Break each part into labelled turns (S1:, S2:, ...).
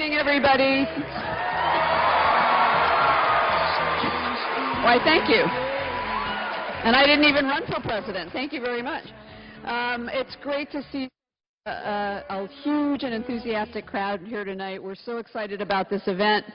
S1: morning, everybody. Why, thank you. And I didn't even run for president. Thank you very much. It's great to see a huge and enthusiastic crowd here tonight. We're so excited about this event.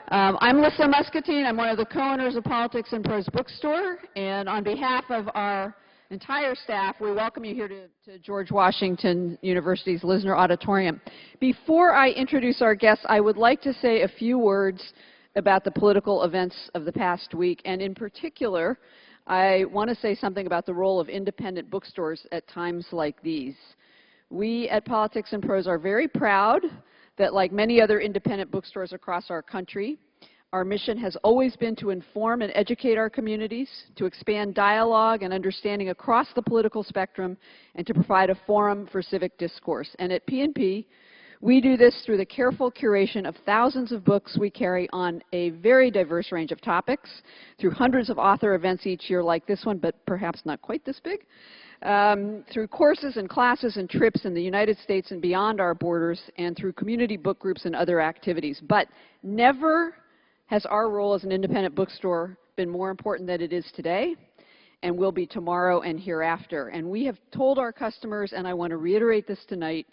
S1: I'm Lissa Muscatine. I'm one of the co-owners of Politics and Prose Bookstore. And on behalf of our entire staff, we welcome you here to George Washington University's Lisner Auditorium. Before I introduce our guests, I would like to say a few words about the political events of the past week. And in particular, I want to say something about the role of independent bookstores at times like these. We at Politics and Prose are very proud that, like many other independent bookstores across our country, our mission has always been to inform and educate our communities, to expand dialogue and understanding across the political spectrum, and to provide a forum for civic discourse. And at P&P, we do this through the careful curation of thousands of books we carry on a very diverse range of topics, through hundreds of author events each year like this one, but perhaps not quite this big, through courses and classes and trips in the United States and beyond our borders, and through community book groups and other activities. But never has our role as an independent bookstore been more important than it is today, and will be tomorrow and hereafter. And we have told our customers, and I want to reiterate this tonight,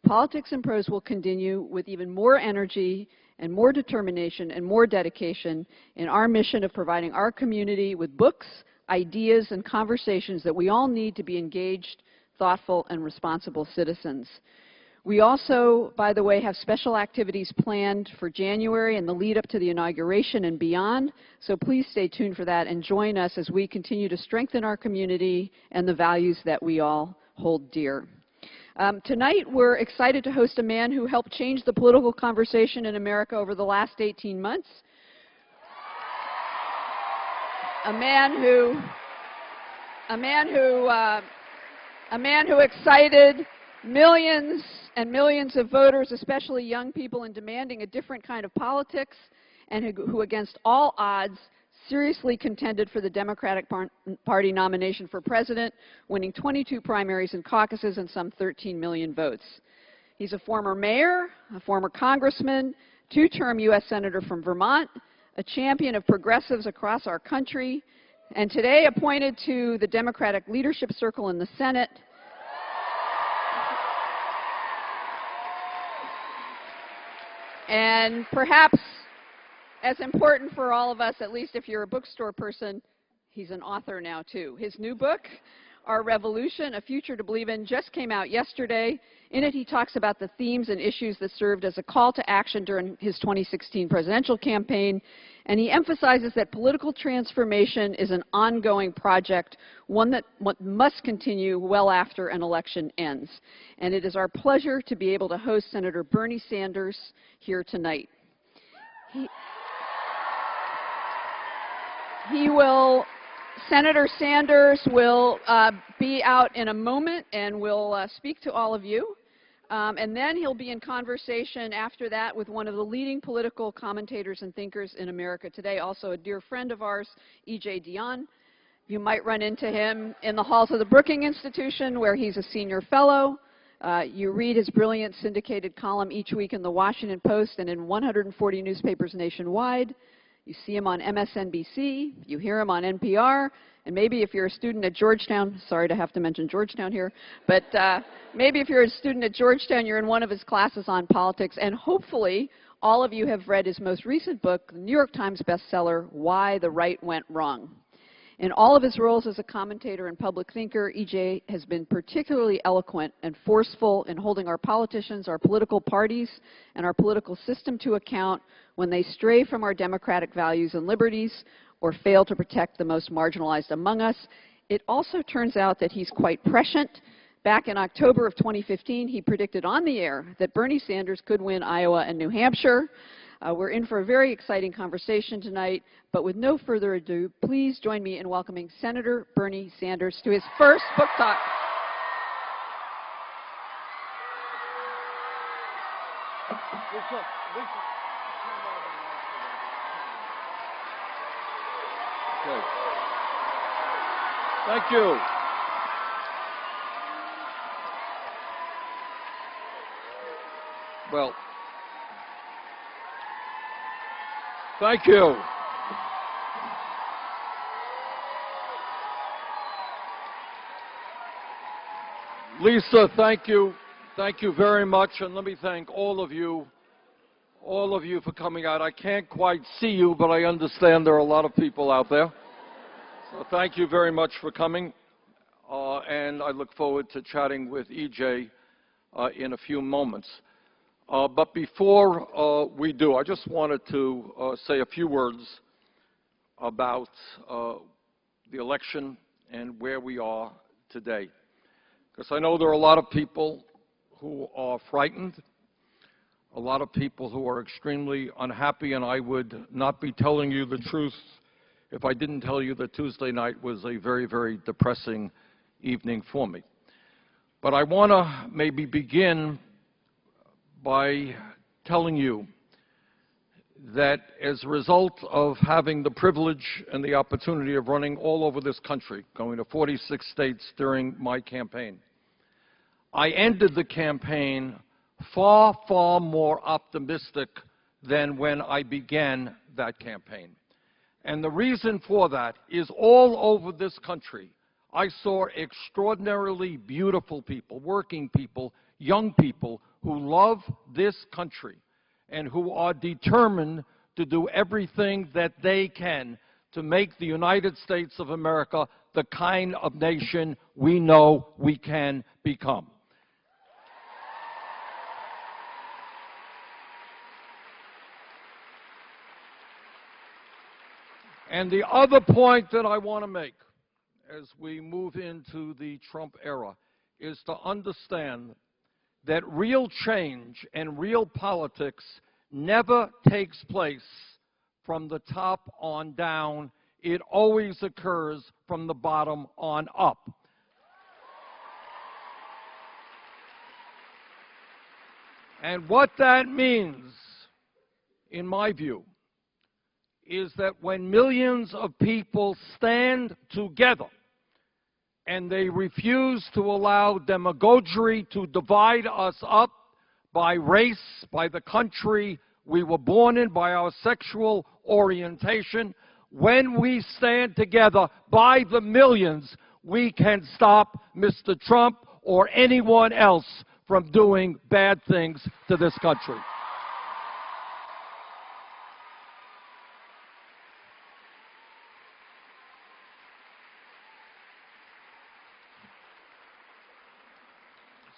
S1: Politics and Prose will continue with even more energy and more determination and more dedication in our mission of providing our community with books, ideas, and conversations that we all need to be engaged, thoughtful, and responsible citizens. We also, by the way, have special activities planned for January and the lead up to the inauguration and beyond, so please stay tuned for that and join us as we continue to strengthen our community and the values that we all hold dear. Tonight, we're excited to host a man who helped change the political conversation in America over the last 18 months. A man who excited millions and millions of voters, especially young people, in demanding a different kind of politics, and who against all odds seriously contended for the Democratic Party nomination for president, winning 22 primaries and caucuses and some 13 million votes. He's a former mayor, a former congressman, two-term U.S. senator from Vermont, a champion of progressives across our country, and today appointed to the Democratic Leadership Circle in the Senate. And perhaps as important for all of us, at least if you're a bookstore person, he's an author now too. His new book, Our Revolution, A Future to Believe In, just came out yesterday. In it, he talks about the themes and issues that served as a call to action during his 2016 presidential campaign, and he emphasizes that political transformation is an ongoing project, one that must continue well after an election ends. And it is our pleasure to be able to host Senator Bernie Sanders here tonight. Senator Sanders will be out in a moment and will speak to all of you. And then he'll be in conversation after that with one of the leading political commentators and thinkers in America today, also a dear friend of ours, E.J. Dionne. You might run into him in the halls of the Brookings Institution, where he's a senior fellow. You read his brilliant syndicated column each week in the Washington Post and in 140 newspapers nationwide. You see him on MSNBC, you hear him on NPR, and maybe if you're a student at Georgetown, sorry to have to mention Georgetown here, but maybe if you're a student at Georgetown, you're in one of his classes on politics, and hopefully all of you have read his most recent book, the New York Times bestseller, Why the Right Went Wrong. In all of his roles as a commentator and public thinker, E.J. has been particularly eloquent and forceful in holding our politicians, our political parties, and our political system to account when they stray from our democratic values and liberties or fail to protect the most marginalized among us. It also turns out that he's quite prescient. Back in October of 2015, he predicted on the air that Bernie Sanders could win Iowa and New Hampshire. We're in for a very exciting conversation tonight, but with no further ado, please join me in welcoming Senator Bernie Sanders to his first book talk.
S2: Okay. Thank you. Well, Thank you. Lisa, thank you. Thank you very much, and let me thank all of you for coming out. I can't quite see you, but I understand there are a lot of people out there. So thank you very much for coming, and I look forward to chatting with EJ in a few moments. But before we do, I just wanted to say a few words about the election and where we are today. Because I know there are a lot of people who are frightened, a lot of people who are extremely unhappy, and I would not be telling you the truth if I didn't tell you that Tuesday night was a very, very depressing evening for me. But I want to maybe begin by telling you that as a result of having the privilege and the opportunity of running all over this country, going to 46 states during my campaign, I ended the campaign far, far more optimistic than when I began that campaign. And the reason for that is all over this country, I saw extraordinarily beautiful people, working people, young people who love this country and who are determined to do everything that they can to make the United States of America the kind of nation we know we can become. And the other point that I want to make as we move into the Trump era is to understand that real change and real politics never takes place from the top on down. It always occurs from the bottom on up. And what that means, in my view, is that when millions of people stand together and they refuse to allow demagoguery to divide us up by race, by the country we were born in, by our sexual orientation, when we stand together by the millions, we can stop Mr. Trump or anyone else from doing bad things to this country.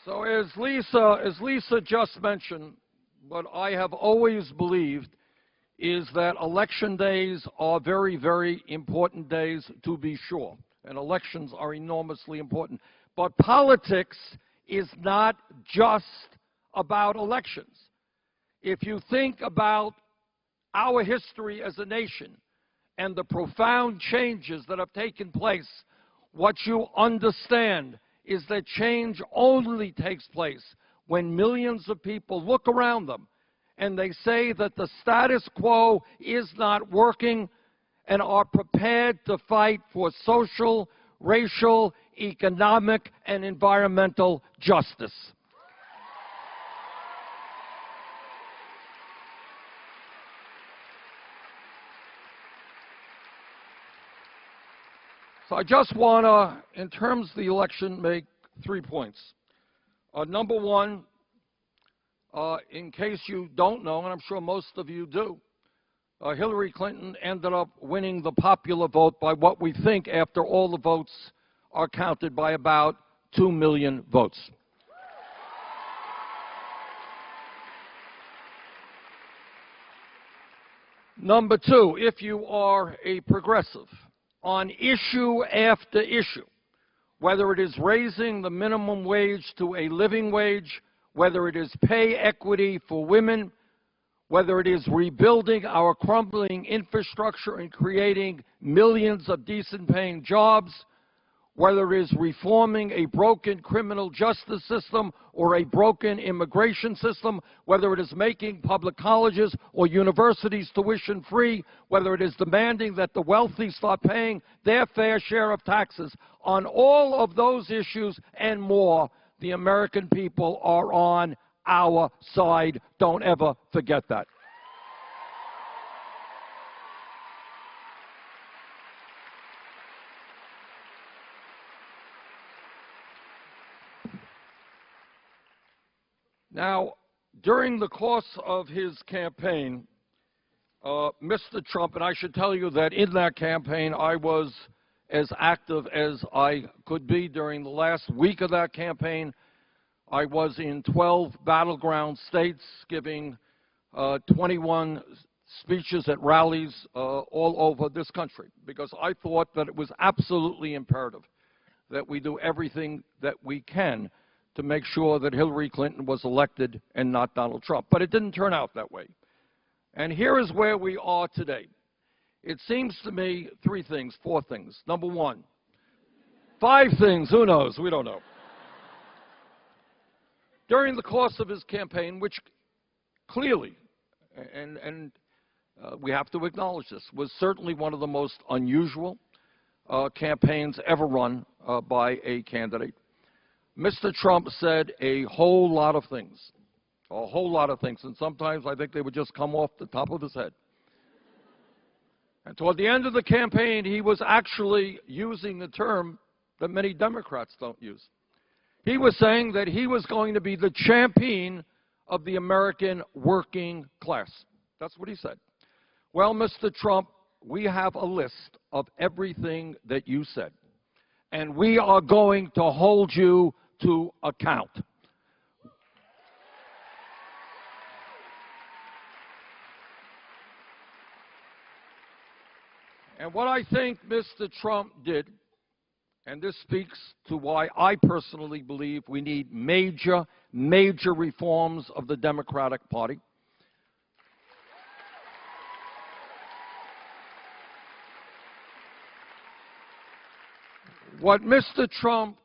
S2: So as Lisa just mentioned, what I have always believed is that election days are very, very important days, to be sure. And elections are enormously important. But politics is not just about elections. If you think about our history as a nation and the profound changes that have taken place, what you understand is that change only takes place when millions of people look around them and they say that the status quo is not working and are prepared to fight for social, racial, economic, and environmental justice. So I just want to, in terms of the election, make 3 points. Number one, in case you don't know, and I'm sure most of you do, Hillary Clinton ended up winning the popular vote by what we think, after all the votes are counted, by about 2 million votes. Number two, if you are a progressive, on issue after issue, whether it is raising the minimum wage to a living wage, whether it is pay equity for women, whether it is rebuilding our crumbling infrastructure and creating millions of decent-paying jobs, whether it is reforming a broken criminal justice system or a broken immigration system, whether it is making public colleges or universities tuition-free, whether it is demanding that the wealthy start paying their fair share of taxes. On all of those issues and more, the American people are on our side. Don't ever forget that. Now, during the course of his campaign, Mr. Trump, and I should tell you that in that campaign I was as active as I could be. During the last week of that campaign, I was in 12 battleground states giving 21 speeches at rallies all over this country, because I thought that it was absolutely imperative that we do everything that we can to make sure that Hillary Clinton was elected and not Donald Trump. But it didn't turn out that way. And here is where we are today. It seems to me three things, four things. Number one, five things, who knows? We don't know. During the course of his campaign, which clearly, and we have to acknowledge this, was certainly one of the most unusual campaigns ever run by a candidate, Mr. Trump said a whole lot of things, and sometimes I think they would just come off the top of his head. And toward the end of the campaign, he was actually using the term that many Democrats don't use. He was saying that he was going to be the champion of the American working class. That's what he said. Well, Mr. Trump, we have a list of everything that you said, and we are going to hold you to account. And what I think Mr. Trump did, and this speaks to why I personally believe we need major reforms of the Democratic Party. What Mr. Trump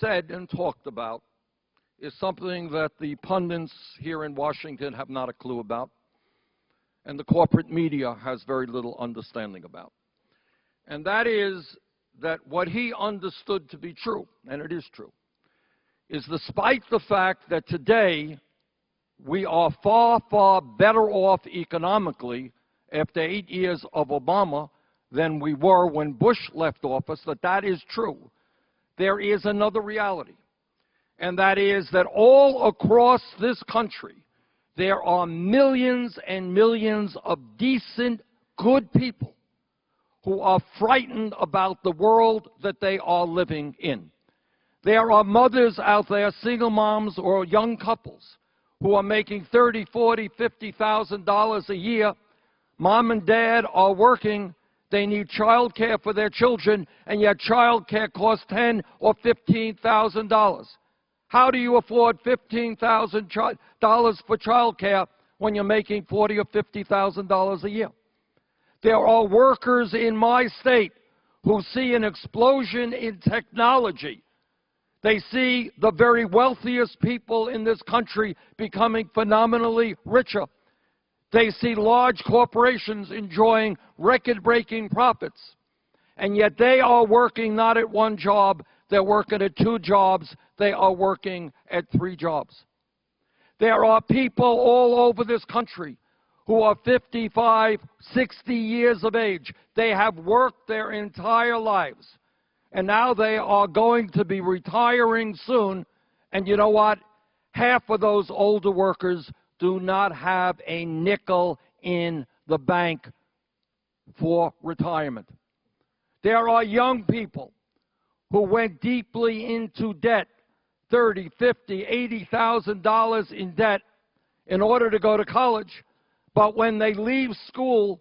S2: said and talked about is something that the pundits here in Washington have not a clue about, and the corporate media has very little understanding about. And that is that what he understood to be true, and it is true, is despite the fact that today we are far better off economically after 8 years of Obama than we were when Bush left office, that is true. There is another reality, and that is that all across this country there are millions and millions of decent, good people who are frightened about the world that they are living in. There are mothers out there, single moms or young couples, who are making $30,000, $40,000, $50,000 a year. Mom and dad are working. They need child care for their children, and yet child care costs $10,000 or $15,000. How do you afford $15,000 for child care when you're making $40,000 or $50,000 a year? There are workers in my state who see an explosion in technology. They see the very wealthiest people in this country becoming phenomenally richer. They see large corporations enjoying record-breaking profits. And yet they are working not at one job, they're working at two jobs, they are working at three jobs. There are people all over this country who are 55, 60 years of age. They have worked their entire lives, and now they are going to be retiring soon, and you know what? Half of those older workers do not have a nickel in the bank for retirement. There are young people who went deeply into debt, $30,000, $50,000, $80,000 in debt in order to go to college. But when they leave school,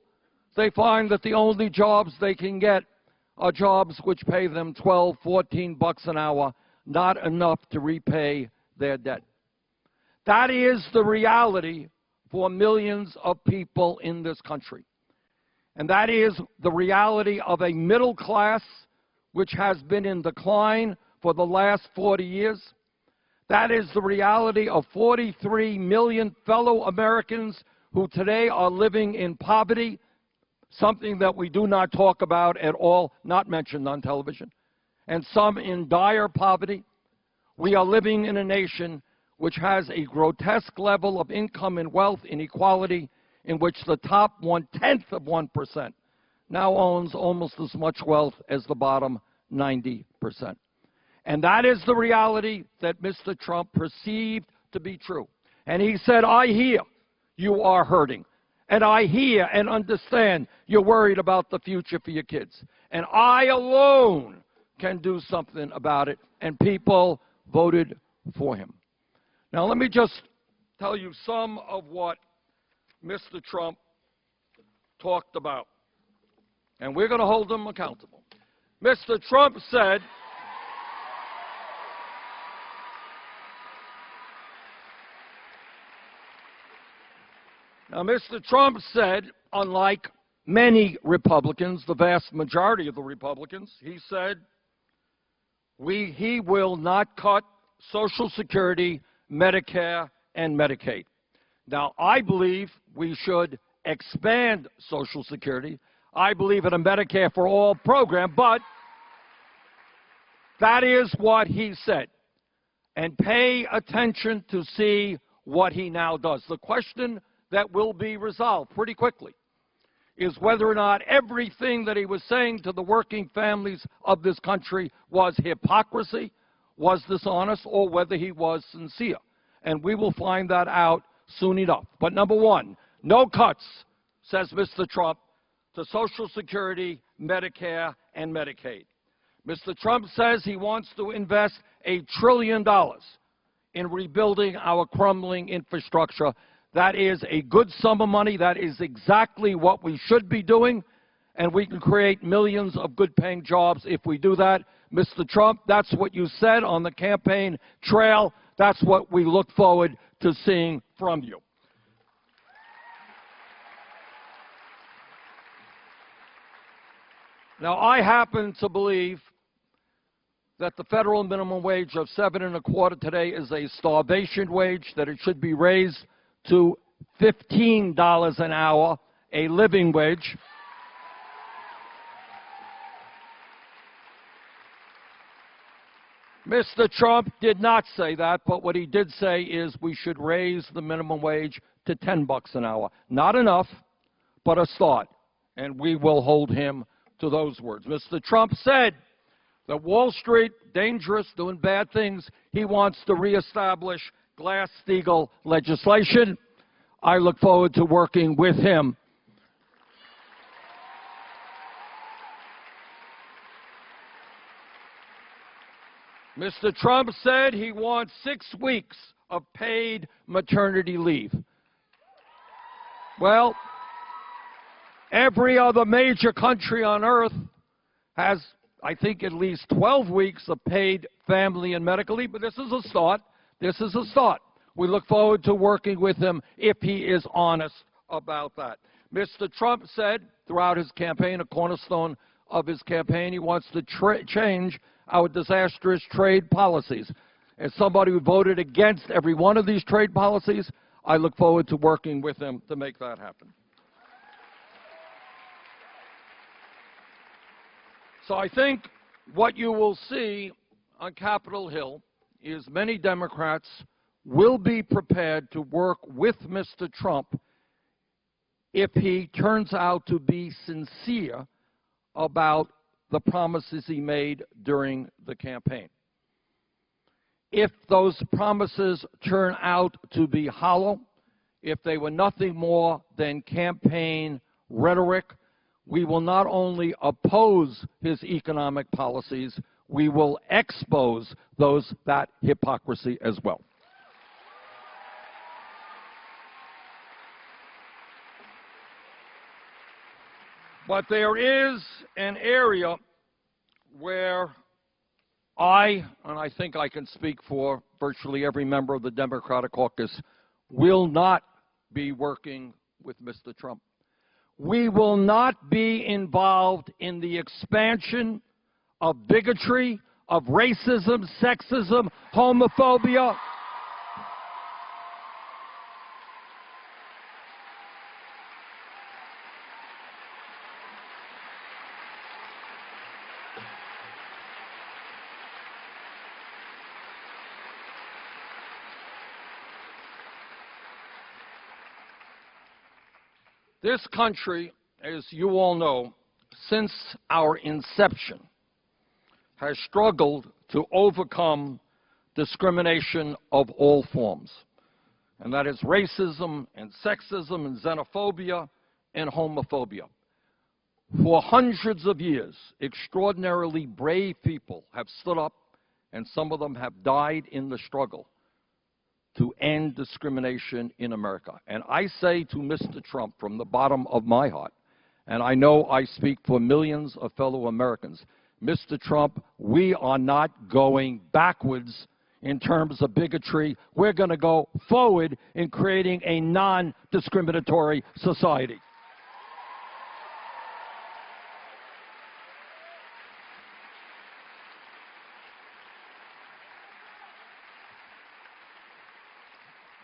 S2: they find that the only jobs they can get are jobs which pay them $12, $14 an hour, not enough to repay their debt. That is the reality for millions of people in this country. And that is the reality of a middle class which has been in decline for the last 40 years. That is the reality of 43 million fellow Americans who today are living in poverty, something that we do not talk about at all, not mentioned on television, and some in dire poverty. We are living in a nation which has a grotesque level of income and wealth inequality, in which the top 1/10 of 1% now owns almost as much wealth as the bottom 90%. And that is the reality that Mr. Trump perceived to be true. And he said, I hear you are hurting. And I hear and understand you're worried about the future for your kids. And I alone can do something about it. And people voted for him. Now, let me just tell you some of what Mr. Trump talked about. And we're going to hold him accountable. Mr. Trump said, now, Mr. Trump said, unlike many Republicans, the vast majority of the Republicans, he said, he will not cut Social Security, Medicare, and Medicaid. Now, I believe we should expand Social Security. I believe in a Medicare for All program, but that is what he said. And pay attention to see what he now does. The question that will be resolved pretty quickly is whether or not everything that he was saying to the working families of this country was hypocrisy, was dishonest, or whether he was sincere. And we will find that out soon enough. But number one, no cuts, says Mr. Trump, to Social Security, Medicare, and Medicaid. Mr. Trump says he wants to invest $1 trillion in rebuilding our crumbling infrastructure. That is a good sum of money. That is exactly what we should be doing, and we can create millions of good-paying jobs if we do that. Mr. Trump, that's what you said on the campaign trail. That's what we look forward to seeing from you. Now, I happen to believe that the federal minimum wage of $7.25 today is a starvation wage, that it should be raised to $15 an hour, a living wage. Mr. Trump did not say that, but what he did say is we should raise the minimum wage to $10 an hour. Not enough, but a start, and we will hold him to those words. Mr. Trump said that Wall Street, dangerous, doing bad things. He wants to reestablish Glass-Steagall legislation. I look forward to working with him. Mr. Trump said he wants 6 weeks of paid maternity leave. Well, every other major country on earth has, I think, at least 12 weeks of paid family and medical leave, but this is a start. This is a start. We look forward to working with him if he is honest about that. Mr. Trump said throughout his campaign, a cornerstone of his campaign, he wants to change our disastrous trade policies. As somebody who voted against every one of these trade policies, I look forward to working with him to make that happen. So I think what you will see on Capitol Hill is many Democrats will be prepared to work with Mr. Trump if he turns out to be sincere about the promises he made during the campaign. If those promises turn out to be hollow, if they were nothing more than campaign rhetoric, we will not only oppose his economic policies, we will expose that hypocrisy as well. But there is an area where and I think I can speak for virtually every member of the Democratic caucus, will not be working with Mr. Trump. We will not be involved in the expansion of bigotry, of racism, sexism, homophobia. This country, as you all know, since our inception, has struggled to overcome discrimination of all forms. and that is racism and sexism and xenophobia and homophobia. For hundreds of years, extraordinarily brave people have stood up, and some of them have died in the struggle to end discrimination in America. And I say to Mr. Trump from the bottom of my heart, and I know I speak for millions of fellow Americans, Mr. Trump, we are not going backwards in terms of bigotry. We're going to go forward in creating a non-discriminatory society.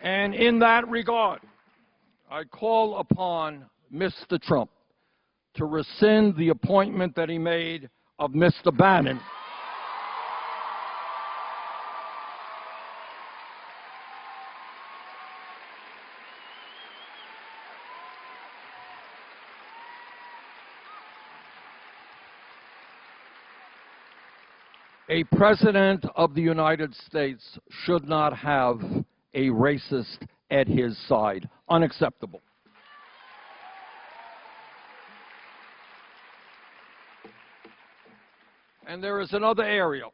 S2: And in that regard, I call upon Mr. Trump to rescind the appointment that he made of Mr. Bannon A president of the United States should not have a racist at his side. Unacceptable. And there is another area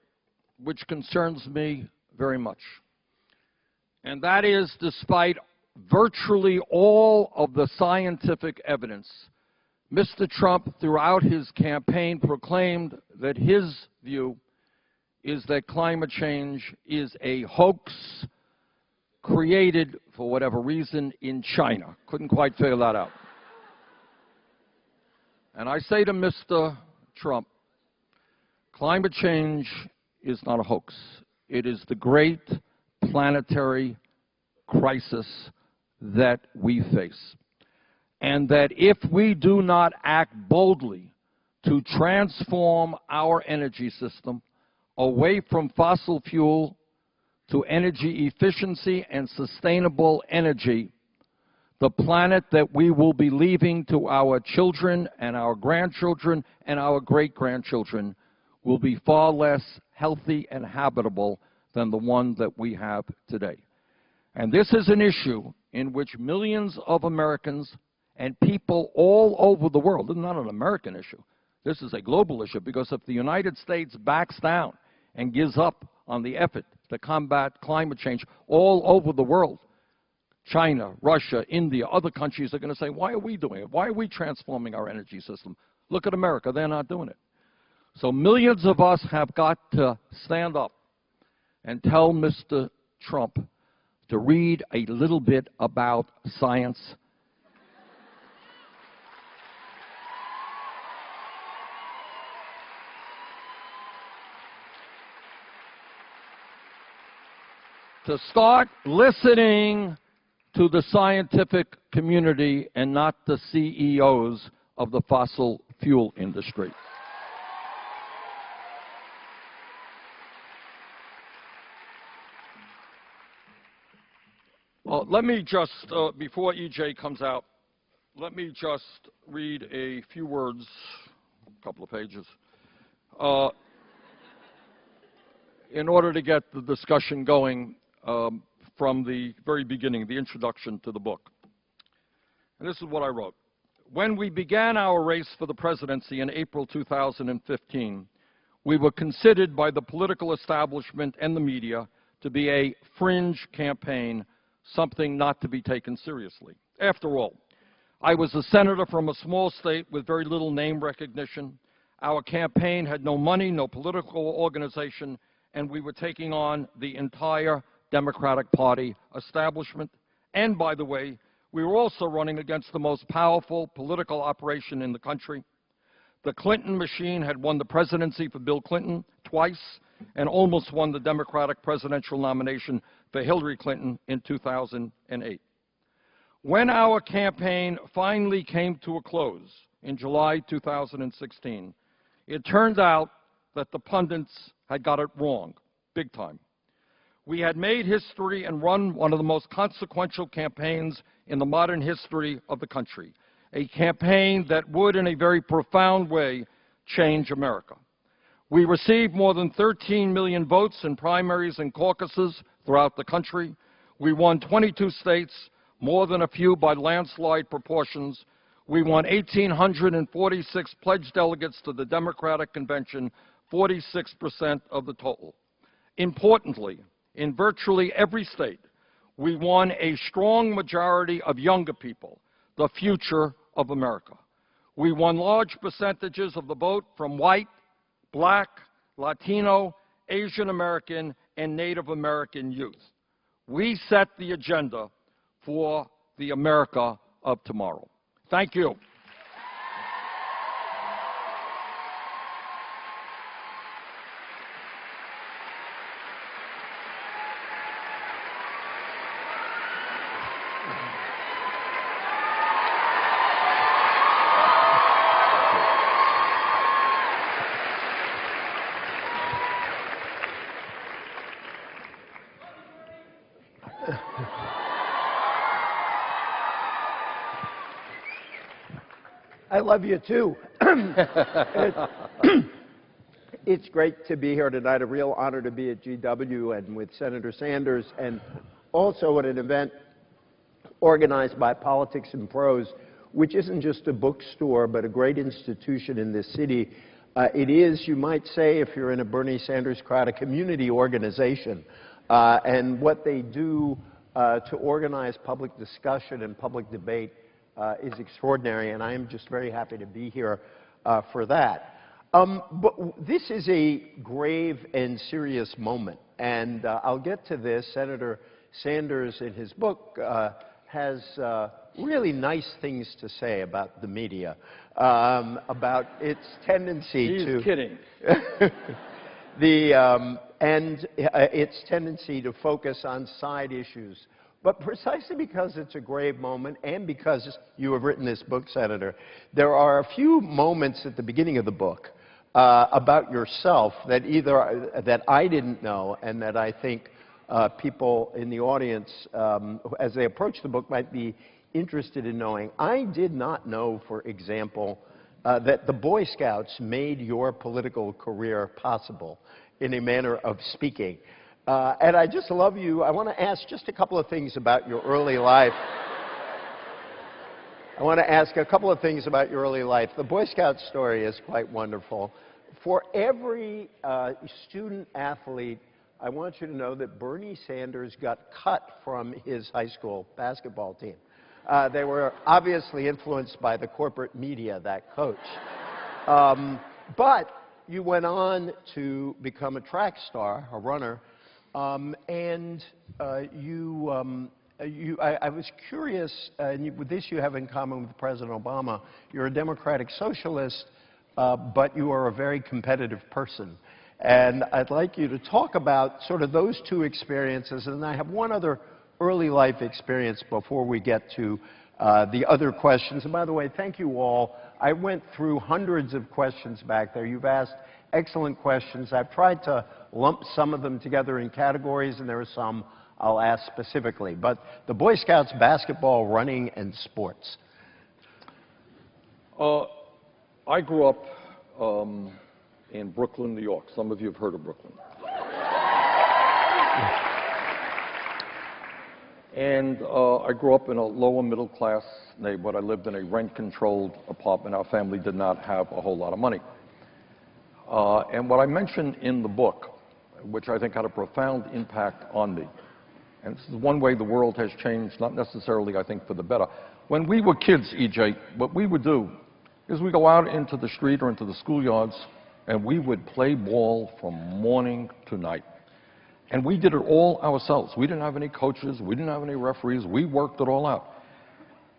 S2: which concerns me very much. And that is, despite virtually all of the scientific evidence, Mr. Trump, throughout his campaign, proclaimed that his view is that climate change is a hoax created, for whatever reason, in China. Couldn't quite figure that out. And I say to Mr. Trump, climate change is not a hoax. It is the great planetary crisis that we face. And that if we do not act boldly to transform our energy system away from fossil fuel to energy efficiency and sustainable energy, the planet that we will be leaving to our children and our grandchildren and our great-grandchildren will be far less healthy and habitable than the one that we have today. And this is an issue in which millions of Americans and people all over the world, this is not an American issue, this is a global issue, because if the United States backs down and gives up on the effort to combat climate change all over the world, China, Russia, India, other countries are going to say, why are we doing it? Why are we transforming our energy system? Look at America, they're not doing it. So millions of us have got to stand up and tell Mr. Trump to read a little bit about science. To start listening to the scientific community and not the CEOs of the fossil fuel industry. Let me just, before EJ comes out, let me just read a few words, a couple of pages, in order to get the discussion going from the very beginning, the introduction to the book. And this is what I wrote. When we began our race for the presidency in April 2015, we were considered by the political establishment and the media to be a fringe campaign, something not to be taken seriously. After all, I was a senator from a small state with very little name recognition. Our campaign had no money, no political organization, and we were taking on the entire Democratic Party establishment. And by the way, we were also running against the most powerful political operation in the country. The Clinton machine had won the presidency for Bill Clinton twice and almost won the Democratic presidential nomination for Hillary Clinton in 2008. When our campaign finally came to a close in July 2016, it turned out that the pundits had got it wrong, big time. We had made history and run one of the most consequential campaigns in the modern history of the country, a campaign that would, in a very profound way, change America. We received more than 13 million votes in primaries and caucuses throughout the country. We won 22 states, more than a few by landslide proportions. We won 1,846 pledged delegates to the Democratic Convention, 46% of the total. Importantly, in virtually every state, we won a strong majority of younger people, the future of America. We won large percentages of the vote from white, black, Latino, Asian American, and Native American youth. We set the agenda for the America of tomorrow. Thank you.
S3: I love you too. It's great to be here tonight. A real honor to be at GW and with Senator Sanders, and also at an event organized by Politics and Prose, which isn't just a bookstore, but a great institution in this city. It is, you might say, if you're in a Bernie Sanders crowd, a community organization. And what they do to organize public discussion and public debate is extraordinary, and I am just very happy to be here for that. But this is a grave and serious moment, and I'll get to this. Senator Sanders, in his book, has really nice things to say about the media, about its tendency to...
S2: He's kidding.
S3: Its tendency to focus on side issues. But precisely because it's a grave moment, and because you have written this book, Senator, there are a few moments at the beginning of the book about yourself that that I didn't know, and that I think people in the audience, as they approach the book, might be interested in knowing. I did not know, for example, that the Boy Scouts made your political career possible, in a manner of speaking. And I just love you. I want to ask just a couple of things about your early life. I want to ask a couple of things about your early life. The Boy Scout story is quite wonderful. For every student athlete, I want you to know that Bernie Sanders got cut from his high school basketball team. They were obviously influenced by the corporate media, that coach. But you went on to become a track star, a runner. I was curious, and with this you have in common with President Obama. You're a democratic socialist, but you are a very competitive person. And I'd like you to talk about sort of those two experiences, and I have one other early life experience before we get to the other questions. And by the way, thank you all. I went through hundreds of questions back there. You've asked excellent questions. I've tried to lump some of them together in categories, and there are some I'll ask specifically. But the Boy Scouts, basketball, running, and sports.
S2: I grew up in Brooklyn, New York. Some of you have heard of Brooklyn. And I grew up in a lower middle class neighborhood. I lived in a rent-controlled apartment. Our family did not have a whole lot of money. And what I mentioned in the book, which I think had a profound impact on me, and this is one way the world has changed, not necessarily, I think, for the better. When we were kids, E.J., what we would do is we'd go out into the street or into the schoolyards, and we would play ball from morning to night. And we did it all ourselves. We didn't have any coaches. We didn't have any referees. We worked it all out.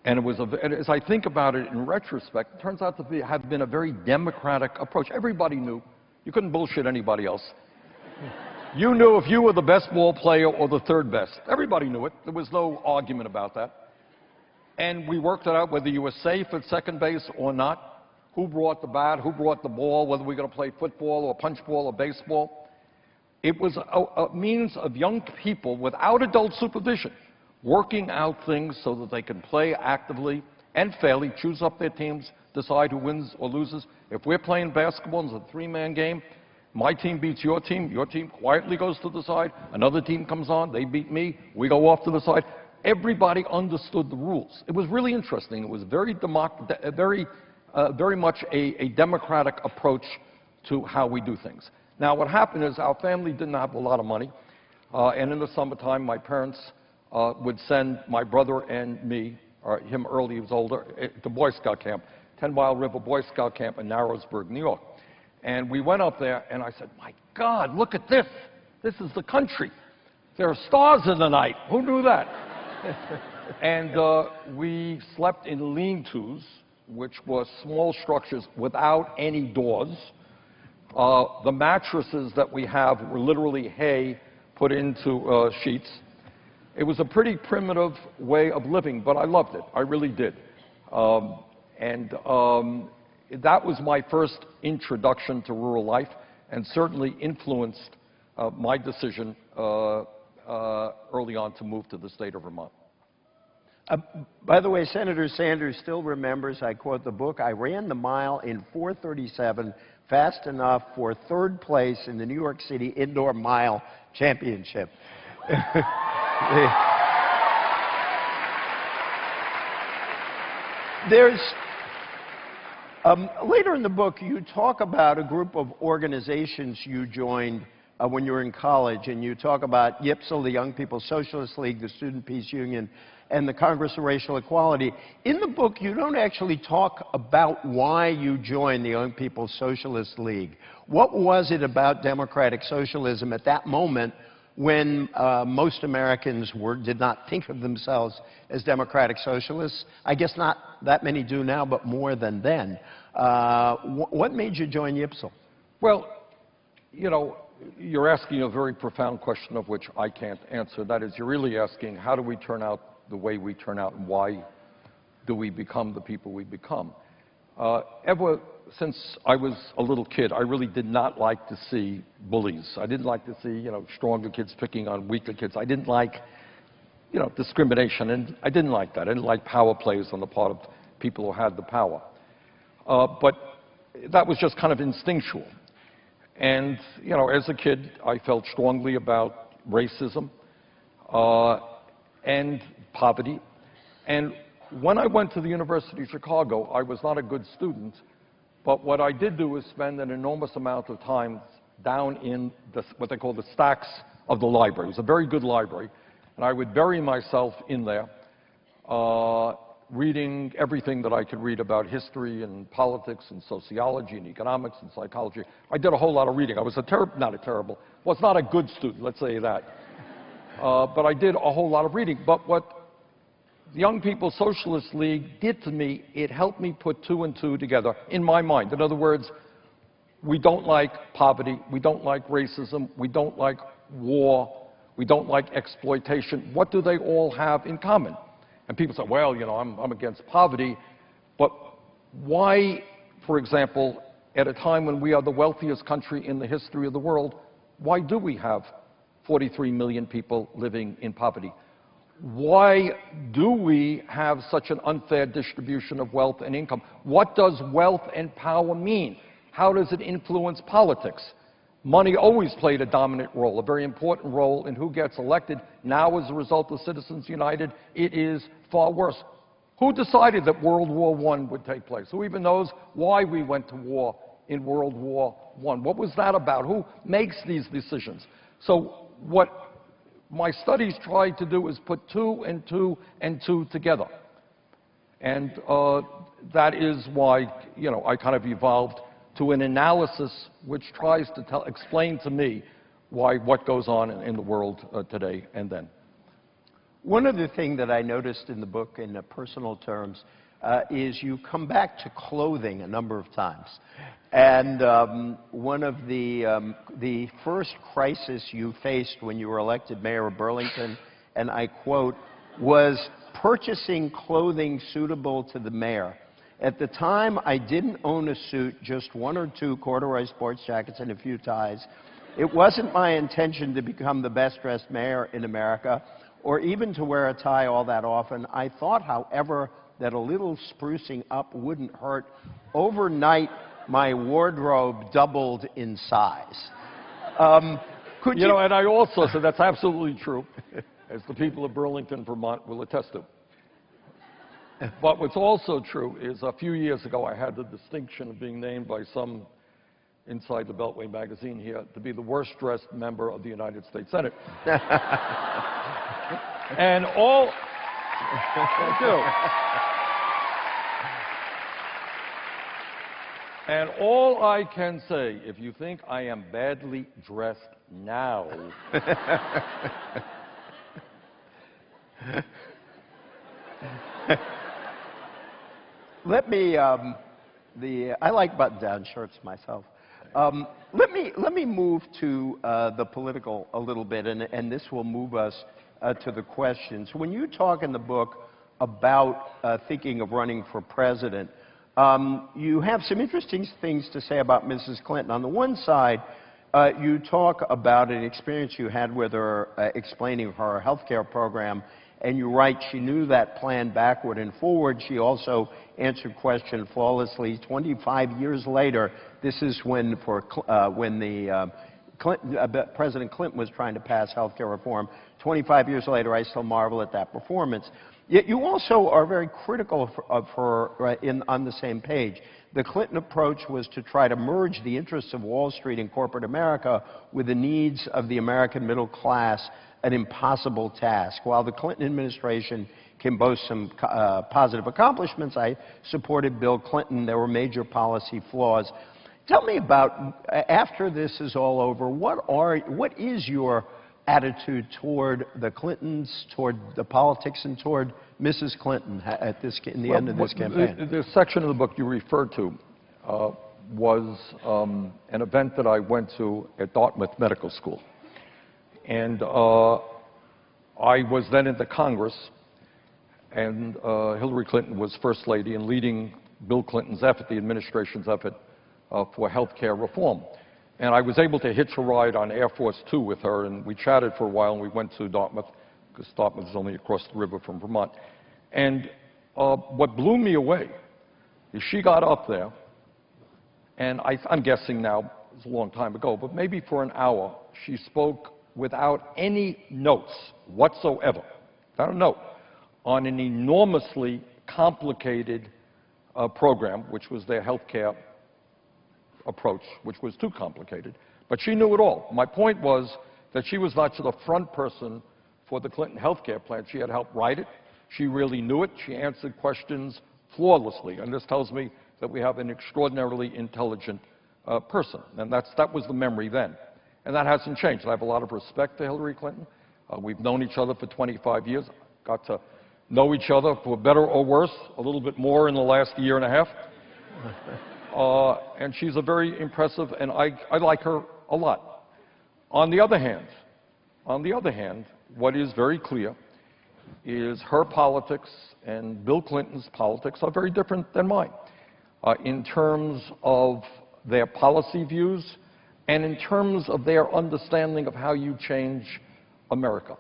S2: And it was, and as I think about it in retrospect, it turns out to have been a very democratic approach. Everybody knew. You couldn't bullshit anybody else. You knew if you were the best ball player or the third best. Everybody knew it. There was no argument about that. And we worked it out whether you were safe at second base or not, who brought the bat, who brought the ball, whether we were going to play football or punch ball or baseball. It was a means of young people without adult supervision working out things so that they can play actively and fairly, choose up their teams, decide who wins or loses. If we're playing basketball and it's a three-man game, My team beats your team quietly goes to the side, another team comes on, they beat me, we go off to the side. Everybody understood the rules. It was really interesting. It was very much a democratic approach to how we do things. Now, what happened is our family didn't have a lot of money, and in the summertime, my parents would send my brother and me, or him early, he was older, to Boy Scout camp, 10 Mile River Boy Scout camp in Narrowsburg, New York. And we went up there, and I said, my God, look at this. This is the country. There are stars in the night. Who knew that? And we slept in lean-tos, which were small structures without any doors. The mattresses that we have were literally hay put into sheets. It was a pretty primitive way of living, but I loved it. I really did. That was my first introduction to rural life and certainly influenced my decision early on to move to the state of Vermont.
S3: By the way, Senator Sanders still remembers, I quote the book, I ran the mile in 4:37, fast enough for third place in the New York City Indoor Mile Championship. Later in the book, you talk about a group of organizations you joined when you were in college, and you talk about YPSL, the Young People's Socialist League, the Student Peace Union, and the Congress of Racial Equality. In the book, you don't actually talk about why you joined the Young People's Socialist League. What was it about democratic socialism at that moment when most Americans did not think of themselves as democratic socialists? I guess not that many do now, but more than then. What made you join YPSL?
S2: Well, you know, you're asking a very profound question of which I can't answer. That is, you're really asking, how do we turn out the way we turn out, and why do we become the people we become? Ever since I was a little kid, I really did not like to see bullies. I didn't like to see, stronger kids picking on weaker kids. I didn't like, discrimination, and I didn't like that. I didn't like power plays on the part of people who had the power. But that was just kind of instinctual. And, as a kid, I felt strongly about racism and poverty. And when I went to the University of Chicago, I was not a good student, but what I did do was spend an enormous amount of time down in what they call the stacks of the library. It was a very good library, and I would bury myself in there, reading everything that I could read about history and politics and sociology and economics and psychology. I did a whole lot of reading. I was not a good student, let's say that. But I did a whole lot of reading. But what the Young People's Socialist League did to me, it helped me put two and two together in my mind. In other words, we don't like poverty, we don't like racism, we don't like war, we don't like exploitation. What do they all have in common? And people say, well, I'm against poverty, but why, for example, at a time when we are the wealthiest country in the history of the world, why do we have 43 million people living in poverty? Why do we have such an unfair distribution of wealth and income? What does wealth and power mean? How does it influence politics? Money always played a dominant role, a very important role in who gets elected. Now, as a result of Citizens United, it is far worse. Who decided that World War I would take place? Who even knows why we went to war in World War I? What was that about? Who makes these decisions? So what my studies tried to do is put two and two and two together. And that is why, I kind of evolved to an analysis which tries to explain to me what goes on in the world today and then.
S3: One other thing that I noticed in the book in personal terms is you come back to clothing a number of times. And one of the first crisis you faced when you were elected mayor of Burlington, and I quote, was purchasing clothing suitable to the mayor. At the time, I didn't own a suit, just one or two corduroy sports jackets and a few ties. It wasn't my intention to become the best-dressed mayor in America, or even to wear a tie all that often. I thought, however, that a little sprucing up wouldn't hurt. Overnight, my wardrobe doubled in size. Could
S2: You know, and I also said that's absolutely true, as the people of Burlington, Vermont will attest to. But what's also true is a few years ago I had the distinction of being named by some Inside the Beltway magazine here to be the worst dressed member of the United States Senate. And all... Thank you. And all I can say, if you think I am badly dressed now,
S3: let me, I like button-down shirts myself. Let me move to the political a little bit, and this will move us to the questions. When you talk in the book about thinking of running for president, you have some interesting things to say about Mrs. Clinton. On the one side, you talk about an experience you had with her explaining her health care program, and you write she knew that plan backward and forward. She also answered question flawlessly. 25 years later, this is when President Clinton was trying to pass health care reform. 25 years later, I still marvel at that performance. Yet you also are very critical of her on the same page. The Clinton approach was to try to merge the interests of Wall Street and corporate America with the needs of the American middle class, an impossible task. While the Clinton administration can boast some positive accomplishments, I supported Bill Clinton. There were major policy flaws. Tell me about, after this is all over, what is your attitude toward the Clintons, toward the politics, and toward Mrs. Clinton in the end of this campaign?
S2: The section of the book you referred to was an event that I went to at Dartmouth Medical School. And I was then into Congress, and Hillary Clinton was First Lady and leading Bill Clinton's effort, the administration's effort, for health care reform. And I was able to hitch a ride on Air Force Two with her, and we chatted for a while, and we went to Dartmouth, because Dartmouth is only across the river from Vermont. And what blew me away is she got up there, and I'm guessing now, it was a long time ago, but maybe for an hour, she spoke without any notes whatsoever, without a note, on an enormously complicated program, which was their health care approach, which was too complicated. But she knew it all. My point was that she was not just the front person for the Clinton health care plan. She had helped write it. She really knew it. She answered questions flawlessly. And this tells me that we have an extraordinarily intelligent person. And that was the memory then. And that hasn't changed. I have a lot of respect to Hillary Clinton. We've known each other for 25 years. Got to know each other, for better or worse, a little bit more in the last year and a half. And she's a very impressive, and I like her a lot. On the other hand, what is very clear is her politics and Bill Clinton's politics are very different than mine in terms of their policy views and in terms of their understanding of how you change America.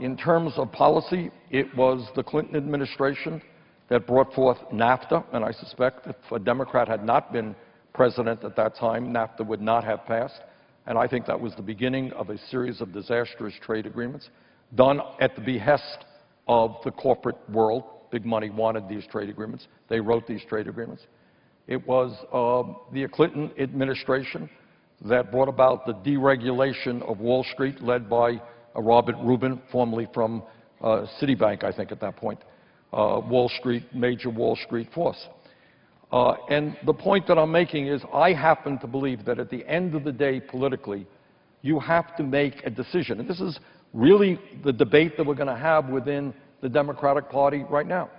S2: In terms of policy, it was the Clinton administration that brought forth NAFTA, and I suspect if a Democrat had not been president at that time, NAFTA would not have passed. And I think that was the beginning of a series of disastrous trade agreements done at the behest of the corporate world. Big money wanted these trade agreements. They wrote these trade agreements. It was the Clinton administration that brought about the deregulation of Wall Street, led by Robert Rubin, formerly from Citibank, I think, at that point. Wall Street, major Wall Street force. And the point that I'm making is I happen to believe that at the end of the day, politically, you have to make a decision. And this is really the debate that we're going to have within the Democratic Party right now.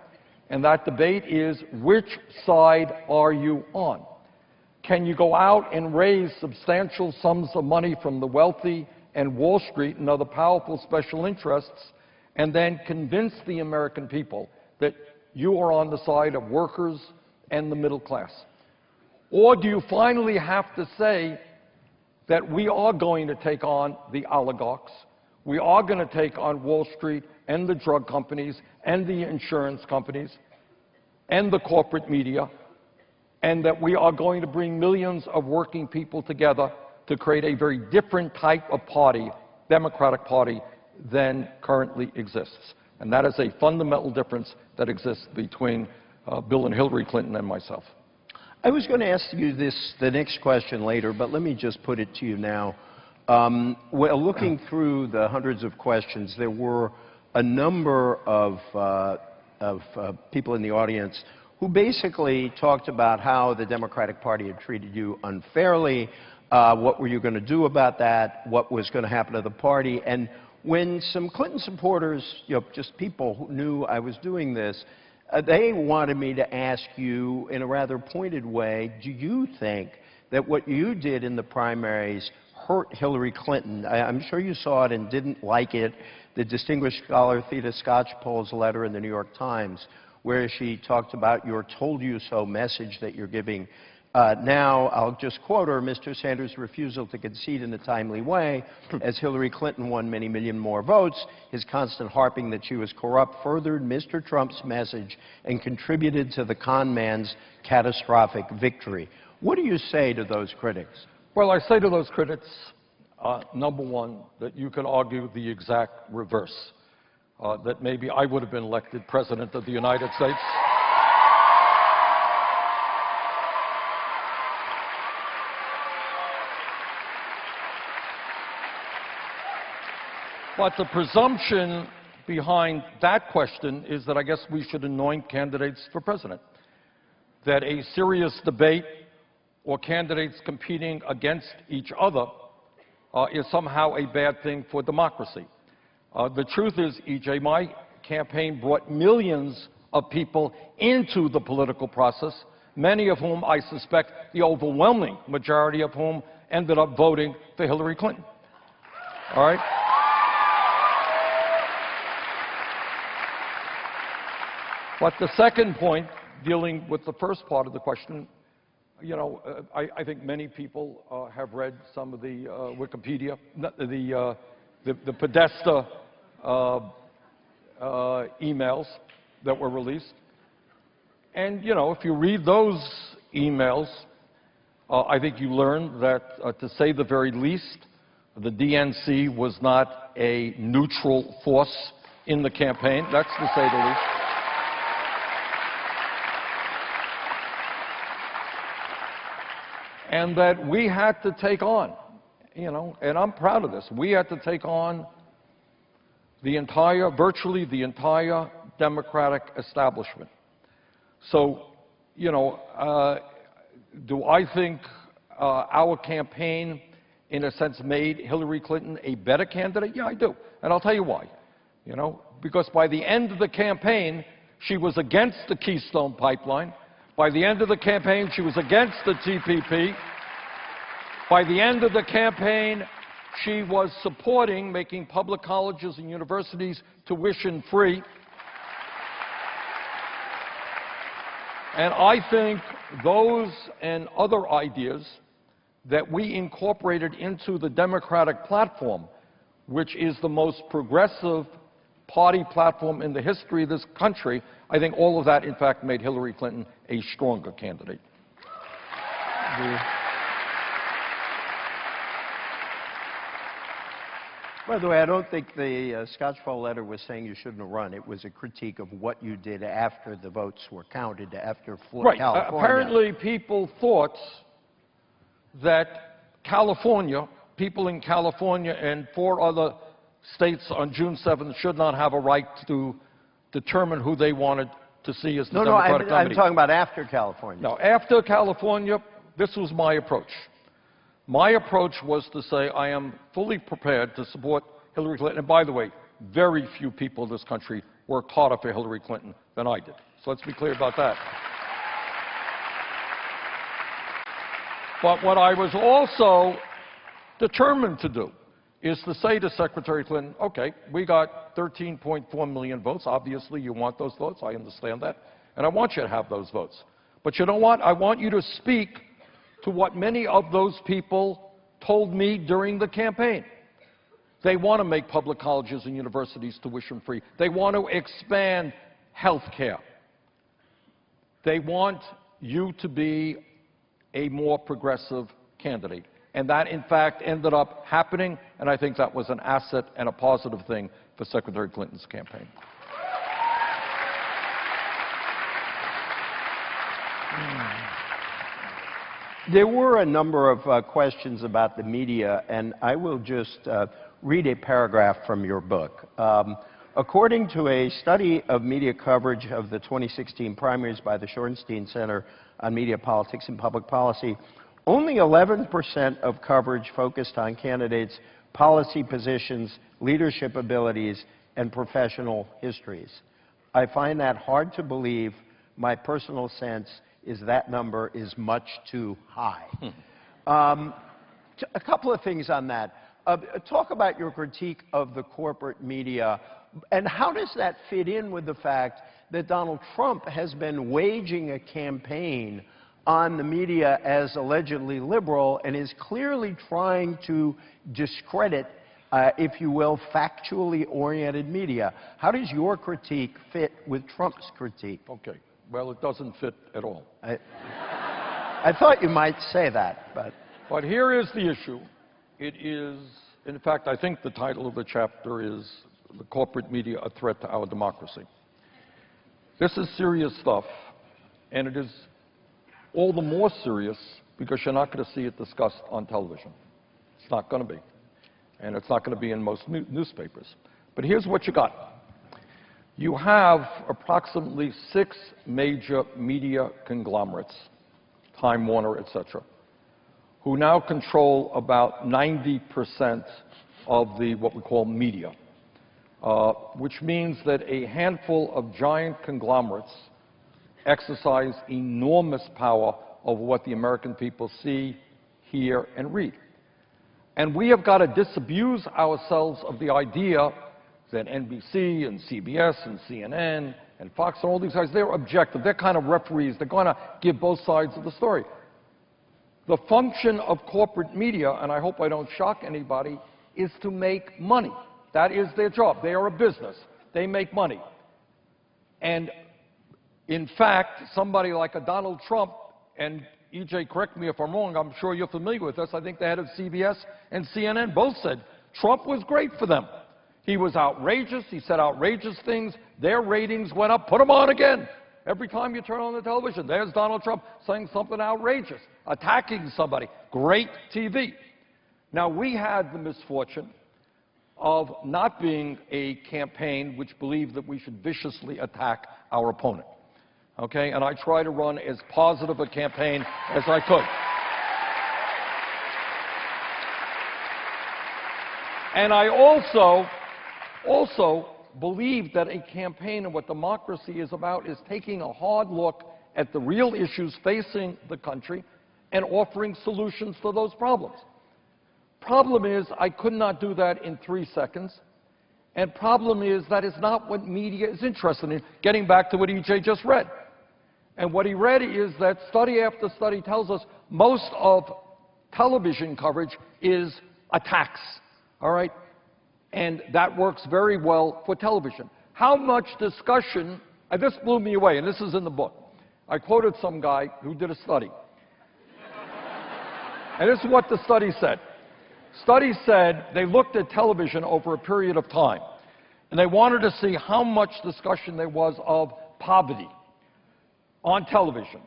S2: And that debate is, which side are you on? Can you go out and raise substantial sums of money from the wealthy and Wall Street and other powerful special interests and then convince the American people that you are on the side of workers and the middle class? Or do you finally have to say that we are going to take on the oligarchs, we are going to take on Wall Street and the drug companies and the insurance companies and the corporate media, and that we are going to bring millions of working people together to create a very different type of party, Democratic Party, than currently exists. And that is a fundamental difference that exists between Bill and Hillary Clinton and myself.
S3: I was going to ask you the next question later, but let me just put it to you now. Well, looking through the hundreds of questions, there were a number of people in the audience who basically talked about how the Democratic Party had treated you unfairly, what were you going to do about that, what was going to happen to the party. And when some Clinton supporters, just people who knew I was doing this, they wanted me to ask you in a rather pointed way, do you think that what you did in the primaries hurt Hillary Clinton? I'm sure you saw it and didn't like it, the distinguished scholar Theda Skocpol's letter in the New York Times, where she talked about your told you so message that you're giving. Now, I'll just quote her, Mr. Sanders' refusal to concede in a timely way, as Hillary Clinton won many million more votes, his constant harping that she was corrupt furthered Mr. Trump's message and contributed to the con man's catastrophic victory. What do you say to those critics?
S2: Well, I say to those critics, number one, that you can argue the exact reverse, that maybe I would have been elected President of the United States. But the presumption behind that question is that I guess we should anoint candidates for president, that a serious debate or candidates competing against each other is somehow a bad thing for democracy. The truth is, E.J., my campaign brought millions of people into the political process, many of whom I suspect the overwhelming majority of whom ended up voting for Hillary Clinton. All right? But the second point, dealing with the first part of the question, I think many people have read some of the Wikipedia, the Podesta emails that were released. And, if you read those emails, I think you learn that, to say the very least, the DNC was not a neutral force in the campaign. That's to say the least. And that we had to take on, and I'm proud of this, we had to take on virtually the entire Democratic establishment. So, do I think our campaign, in a sense, made Hillary Clinton a better candidate? Yeah, I do. And I'll tell you why. Because by the end of the campaign, she was against the Keystone Pipeline. By the end of the campaign, she was against the TPP. By the end of the campaign, she was supporting making public colleges and universities tuition-free. And I think those and other ideas that we incorporated into the Democratic platform, which is the most progressive party platform in the history of this country, I think all of that, in fact, made Hillary Clinton a stronger candidate.
S3: By the way, I don't think the Skocpol letter was saying you shouldn't have run. It was a critique of what you did after the votes were counted, after California.
S2: Apparently, people thought that California, people in California and 4 other states on June 7th should not have a right to determine who they wanted to see as the Democratic nominee.
S3: I'm talking about after California.
S2: No, after California, this was my approach. My approach was to say I am fully prepared to support Hillary Clinton. And by the way, very few people in this country worked harder for Hillary Clinton than I did. So let's be clear about that. But what I was also determined to do is to say to Secretary Clinton, okay, we got 13.4 million votes. Obviously, you want those votes. I understand that. And I want you to have those votes. But you know what? I want you to speak to what many of those people told me during the campaign. They want to make public colleges and universities tuition-free. They want to expand health care. They want you to be a more progressive candidate. And that, in fact, ended up happening, and I think that was an asset and a positive thing for Secretary Clinton's campaign.
S3: There were a number of questions about the media, and I will just read a paragraph from your book. According to a study of media coverage of the 2016 primaries by the Shorenstein Center on Media Politics and Public Policy, only 11% of coverage focused on candidates' policy positions, leadership abilities, and professional histories. I find that hard to believe. My personal sense is that number is much too high. A couple of things on that. Talk about your critique of the corporate media, and how does that fit in with the fact that Donald Trump has been waging a campaign on the media as allegedly liberal and is clearly trying to discredit, if you will, factually oriented media. How does your critique fit with Trump's critique?
S2: Okay. Well, it doesn't fit at all.
S3: I thought you might say that, but...
S2: But here is the issue. It is, in fact, I think the title of the chapter is "The Corporate Media, a Threat to Our Democracy." This is serious stuff, and it is all the more serious because you're not going to see it discussed on television. It's not going to be. And it's not going to be in most newspapers. But here's what you got. You have approximately 6 major media conglomerates, Time Warner, etc., who now control about 90% of the what we call media, which means that a handful of giant conglomerates exercise enormous power over what the American people see, hear, and read. And we have got to disabuse ourselves of the idea that NBC and CBS and CNN and Fox and all these guys, they're objective. They're kind of referees. They're going to give both sides of the story. The function of corporate media, and I hope I don't shock anybody, is to make money. That is their job. They are a business. They make money. And in fact, somebody like a Donald Trump, and E.J., correct me if I'm wrong, I'm sure you're familiar with this, I think the head of CBS and CNN both said Trump was great for them. He was outrageous. He said outrageous things. Their ratings went up. Put them on again. Every time you turn on the television, there's Donald Trump saying something outrageous, attacking somebody. Great TV. Now, we had the misfortune of not being a campaign which believed that we should viciously attack our opponent. Okay? And I try to run as positive a campaign as I could. And I also believe that a campaign and what democracy is about is taking a hard look at the real issues facing the country and offering solutions to those problems. Problem is, I could not do that in 3 seconds. And problem is, that is not what media is interested in, getting back to what E.J. just read. And what he read is that study after study tells us most of television coverage is attacks, all right? And that works very well for television. How much discussion, and this blew me away, and this is in the book. I quoted some guy who did a study. And this is what the study said. Study said they looked at television over a period of time, and they wanted to see how much discussion there was of poverty on television.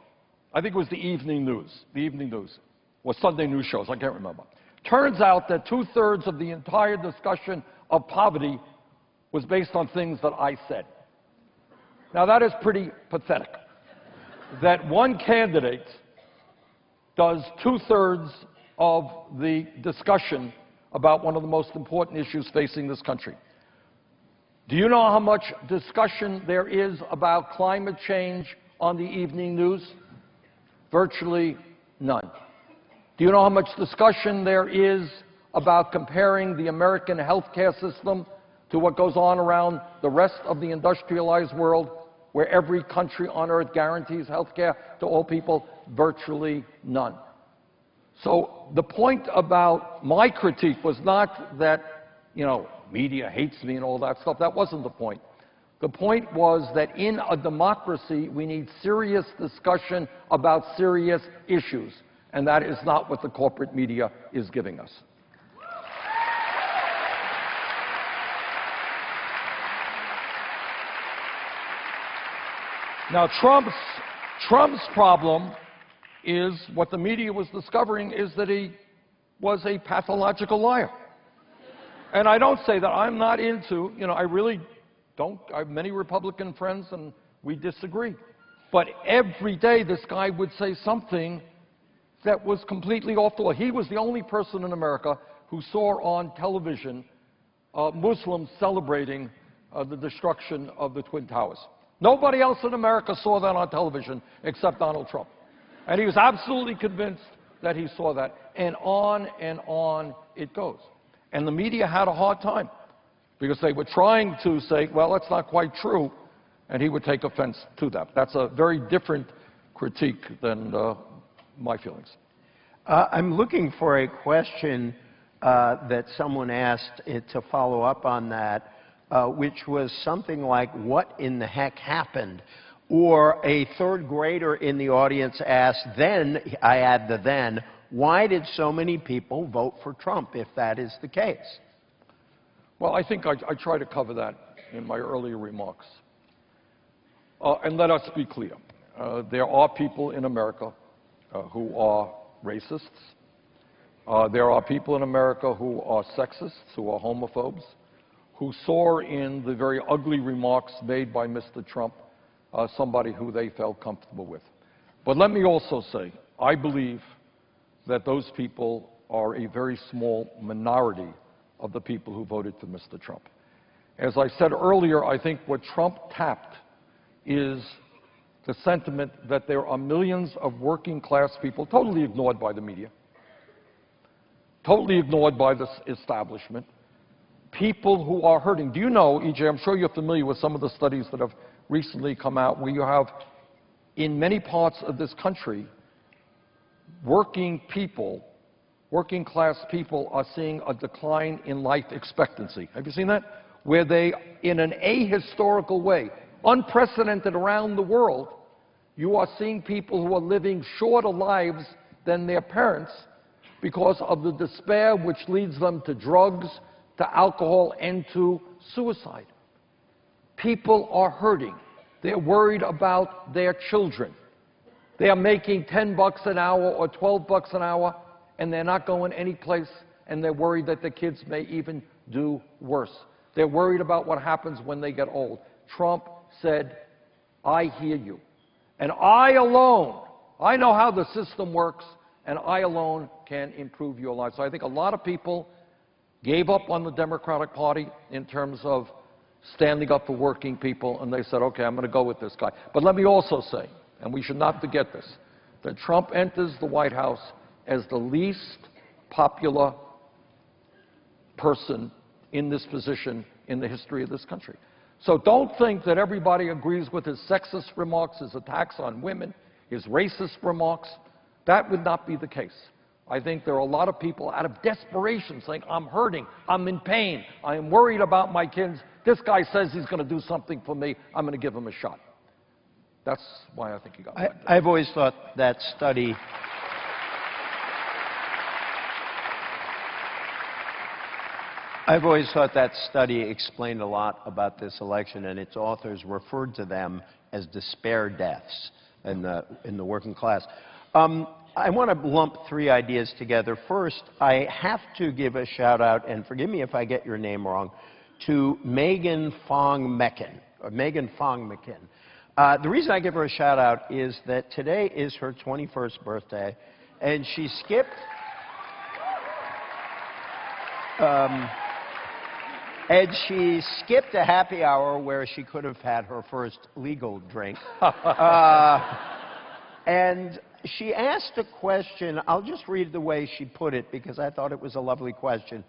S2: I think it was the evening news, or Sunday news shows, I can't remember. Turns out that 2/3 of the entire discussion of poverty was based on things that I said. Now, that is pretty pathetic, that one candidate does 2/3 of the discussion about one of the most important issues facing this country. Do you know how much discussion there is about climate change on the evening news? Virtually none. Do you know how much discussion there is about comparing the American healthcare system to what goes on around the rest of the industrialized world, where every country on earth guarantees healthcare to all people? Virtually none. So the point about my critique was not that, media hates me and all that stuff. That wasn't the point. The point was that in a democracy, we need serious discussion about serious issues, and that is not what the corporate media is giving us. Now, Trump's problem is what the media was discovering is that he was a pathological liar. And I don't say that. I'm not into, I really don't. I have many Republican friends, and we disagree. But every day this guy would say something that was completely off the wall. He was the only person in America who saw on television Muslims celebrating the destruction of the Twin Towers. Nobody else in America saw that on television except Donald Trump. And he was absolutely convinced that he saw that. And on it goes. And the media had a hard time because they were trying to say, well, that's not quite true, and he would take offense to that. That's a very different critique than my feelings.
S3: I'm looking for a question that someone asked to follow up on that, which was something like, what in the heck happened? Or a third grader in the audience asked, then, I add the then, why did so many people vote for Trump if that is the case?
S2: Well, I think I tried to cover that in my earlier remarks. And let us be clear. There are people in America who are racists. There are people in America who are sexists, who are homophobes, who saw in the very ugly remarks made by Mr. Trump somebody who they felt comfortable with. But let me also say, I believe that those people are a very small minority of the people who voted for Mr. Trump. As I said earlier, I think what Trump tapped is the sentiment that there are millions of working-class people, totally ignored by the media, totally ignored by the establishment, people who are hurting. Do you know, E.J., I'm sure you're familiar with some of the studies that have recently come out where you have, in many parts of this country, working people, working-class people are seeing a decline in life expectancy. Have you seen that? Where they, in an ahistorical way, unprecedented around the world, you are seeing people who are living shorter lives than their parents because of the despair which leads them to drugs, to alcohol, and to suicide. People are hurting. They're worried about their children. They are making $10 an hour or $12 an hour, and they're not going anyplace, and they're worried that the kids may even do worse. They're worried about what happens when they get old. Trump said, I hear you. And I alone, I know how the system works, and I alone can improve your life. So I think a lot of people gave up on the Democratic Party in terms of standing up for working people, and they said, okay, I'm going to go with this guy. But let me also say, and we should not forget this, that Trump enters the White House as the least popular person in this position in the history of this country. So don't think that everybody agrees with his sexist remarks, his attacks on women, his racist remarks. That would not be the case. I think there are a lot of people out of desperation saying, I'm hurting, I'm in pain, I'm worried about my kids. This guy says he's going to do something for me, I'm going to give him a shot. That's why I think he got elected.
S3: I've always thought that study explained a lot about this election, and its authors referred to them as despair deaths in the working class. I want to lump three ideas together. First, I have to give a shout-out, and forgive me if I get your name wrong, to Megan Fong-McKin. The reason I give her a shout-out is that today is her 21st birthday, and she skipped... and she skipped a happy hour where she could have had her first legal drink. And she asked a question. I'll just read the way she put it because I thought it was a lovely question.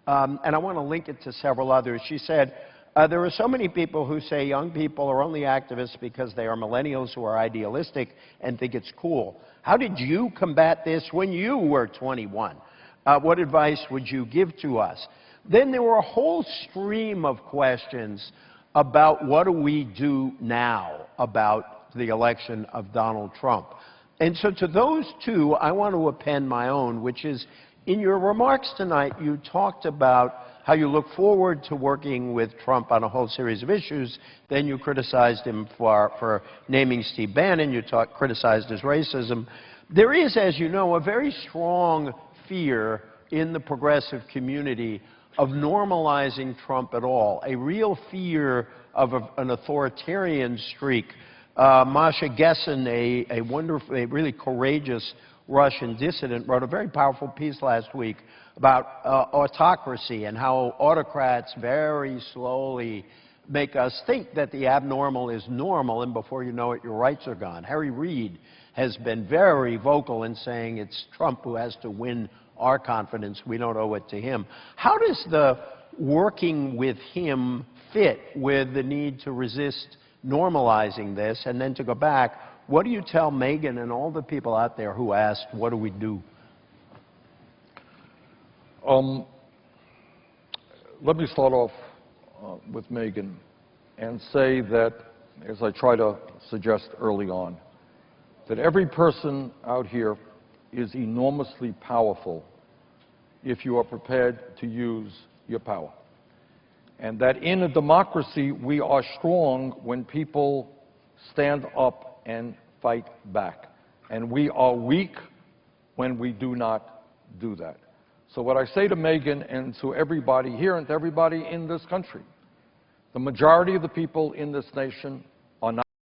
S3: And I want to link it to several others. She said, there are so many people who say young people are only activists because they are millennials who are idealistic and think it's cool. How did you combat this when you were 21? What advice would you give to us? Then there were a whole stream of questions about what do we do now about the election of Donald Trump. And so to those two, I want to append my own, which is, in your remarks tonight, you talked about how you look forward to working with Trump on a whole series of issues. Then you criticized him for naming Steve Bannon. You criticized his racism. There is, as you know, a very strong fear in the progressive community of normalizing Trump at all, a real fear of an authoritarian streak. Masha Gessen, a really courageous Russian dissident, wrote a very powerful piece last week about autocracy and how autocrats very slowly make us think that the abnormal is normal, and before you know it, your rights are gone. Harry Reid has been very vocal in saying it's Trump who has to win our confidence. We don't owe it to him. How does the working with him fit with the need to resist normalizing this? And then to go back, what do you tell Megyn and all the people out there who asked, what do we do?
S2: Let me start off with Megyn and say that, as I try to suggest early on, that every person out here is enormously powerful if you are prepared to use your power. And that in a democracy, we are strong when people stand up and fight back. And we are weak when we do not do that. So what I say to Megyn and to everybody here and to everybody in this country, the majority of the people in this nation